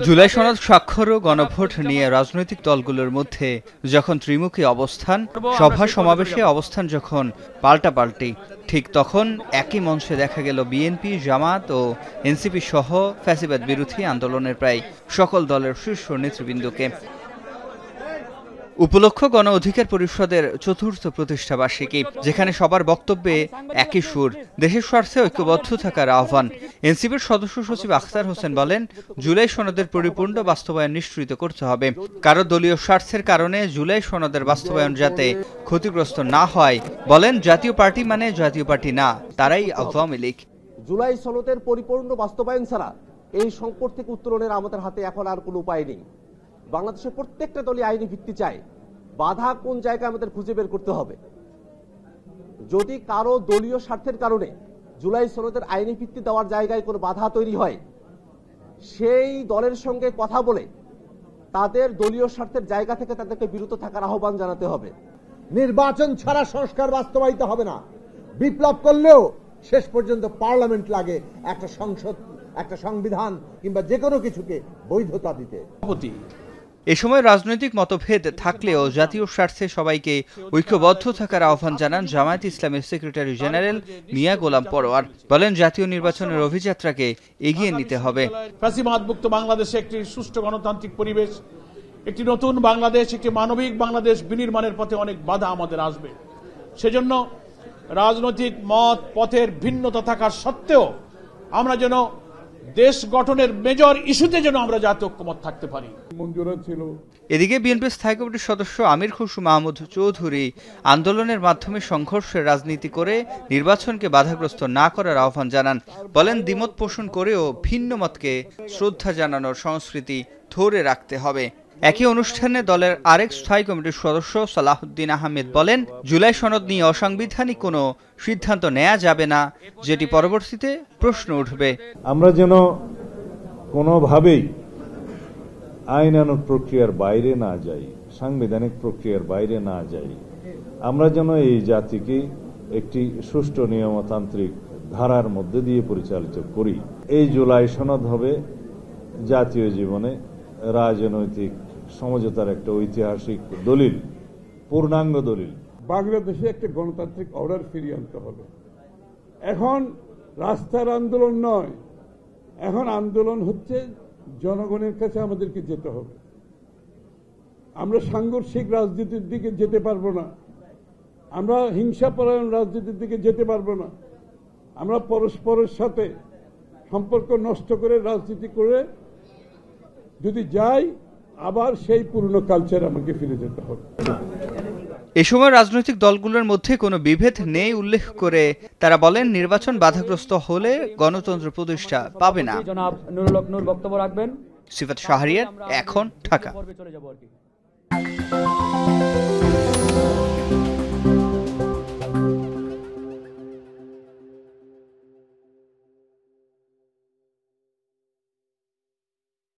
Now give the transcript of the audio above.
জুলাই সনদ স্বাক্ষর ও গণভোট নিয়ে রাজনৈতিক দলগুলোর মধ্যে যখন ত্রিমুখী অবস্থান, সভা সমাবেশে অবস্থান যখন পাল্টাপাল্টি, ঠিক তখন একই মঞ্চে দেখা গেল বিএনপি, জামাত ও এনসিপি সহ ফ্যাসিবাদ বিরোধী আন্দোলনের প্রায় সকল দলের শীর্ষ নেতৃবৃন্দকে। উপলক্ষ গণ অধিকার পরিষদের চতুর্থ প্রতিষ্ঠাবার্ষিকী, যেখানে সবার বক্তব্যে একই সুর, দেশের স্বার্থে ঐক্যবদ্ধ থাকার আহ্বান। এনসিপির সদস্য সচিব আখতার হোসেন বলেন, জুলাই সনদের পরিপূর্ণ বাস্তবায়ন নিশ্চিত করতে হবে। কারো দলীয় স্বার্থের কারণে জুলাই সনদের বাস্তবায়ন যাতে ক্ষতিগ্রস্ত না হয়। বলেন, জাতীয় পার্টি মানে জাতীয় পার্টি না, তারাই আওয়ামী লীগ। জুলাই সনদের পরিপূর্ণ বাস্তবায়ন ছাড়া এই সংকট থেকে উত্তরণের আমাদের হাতে এখন আর কোনো উপায় নেই। বাংলাদেশের প্রত্যেকটা দলই আইনি ভিত্তি চায়, বাধা কোন জায়গায় আমাদের খুঁজে বের করতে হবে। যদি কারো দলীয় স্বার্থের কারণে জুলাই সনদের আইনি ভিত্তি দেওয়ার জায়গায় কোনো বাধা তৈরি হয়, সেই দলের সঙ্গে কথা বলে তাদের দলীয় স্বার্থের জায়গা থেকে তাদেরকে বিরত থাকার আহ্বান জানাতে হবে। নির্বাচন ছাড়া সংস্কার বাস্তবায়িত হবে না। বিপ্লব করলেও শেষ পর্যন্ত পার্লামেন্ট লাগে, একটা সংসদ, একটা সংবিধান কিংবা যে কোনো কিছুকে বৈধতা দিতে। এ সময় রাজনৈতিক মতভেদ থাকলেও জাতীয় স্বার্থে সবাইকে ঐক্যবদ্ধ থাকার আহ্বান জানান জামায়াত ইসলামের সেক্রেটারি জেনারেল মিয়া গোলাম পরোয়ার। বলেন, জাতীয় নির্বাচনের অভিযাত্রাকে এগিয়ে নিতে হবে। ফ্যাসিবাদমুক্ত বাংলাদেশে একটি সুষ্ঠু গণতান্ত্রিক পরিবেশ, একটি নতুন বাংলাদেশ, একটি মানবিক বাংলাদেশ বিনির্মাণের পথে অনেক বাধা আমাদের আসবে। সেজন্য রাজনৈতিক মত পথের ভিন্নতা থাকার সত্ত্বেও আমরা যেন দেশ গঠনের মেজর ইস্যুতে যেন আমরা জাতীয় ঐক্যমত থাকতে পারি। এদিকে বিএনপি স্থায়ী কমিটির সদস্য আমির খুশু মাহমুদ চৌধুরী আন্দোলনের মাধ্যমে সংঘর্ষের রাজনীতি করে নির্বাচনকে বাধাগ্রস্ত না করার আহ্বান জানান। বলেন, দ্বিমত পোষণ করেও ভিন্ন মতকে শ্রদ্ধা জানানোর সংস্কৃতি ধরে রাখতে হবে। একই অনুষ্ঠানে দলের আরেক স্থায়ী কমিটির সদস্য সালাহুদ্দিন আহমেদ বলেন, জুলাই সনদ নিয়ে অসাংবিধানিক কোনো সিদ্ধান্ত নেওয়া যাবে না, যেটি পরবর্তীতে প্রশ্ন উঠবে। আমরা যেন কোনোভাবেই আইনানুগ প্রক্রিয়ার বাইরে না যাই, সাংবিধানিক প্রক্রিয়ার বাইরে না যাই। আমরা যেন এই জাতিকে একটি সুষ্ঠু নিয়মতান্ত্রিক ধারার মধ্যে দিয়ে পরিচালিত করি। এই জুলাই সনদ হবে জাতীয় জীবনে রাজনৈতিক সমঝোতার একটা ঐতিহাসিক দলিল, পূর্ণাঙ্গ দলিল। বাংলাদেশে একটা গণতান্ত্রিক অর্ডার ফিরিয়ে আনতে হবে। এখন রাস্তার আন্দোলন নয়, এখন আন্দোলন হচ্ছে জনগণের কাছে আমাদেরকে যেতে হবে। আমরা সাংঘর্ষিক রাজনীতির দিকে যেতে পারবো না, আমরা হিংসাপরায়ণ রাজনীতির দিকে যেতে পারবো না। আমরা পরস্পরের সাথে সম্পর্ক নষ্ট করে রাজনীতি করে যদি যাই, আবার সেই পুরনো কালচার আমাকে ফিরে যেতে হবে। এ সময় রাজনৈতিক দলগুলোর মধ্যে কোনো বিভেদ নেই উল্লেখ করে তারা বলেন, নির্বাচন বাধাগ্রস্ত হলে গণতন্ত্র প্রতিষ্ঠা পাবে না। জনাব নুরুল হক নূর বক্তব্য রাখবেন। সিফাত শাহরিয়ার, এখন, ঢাকা।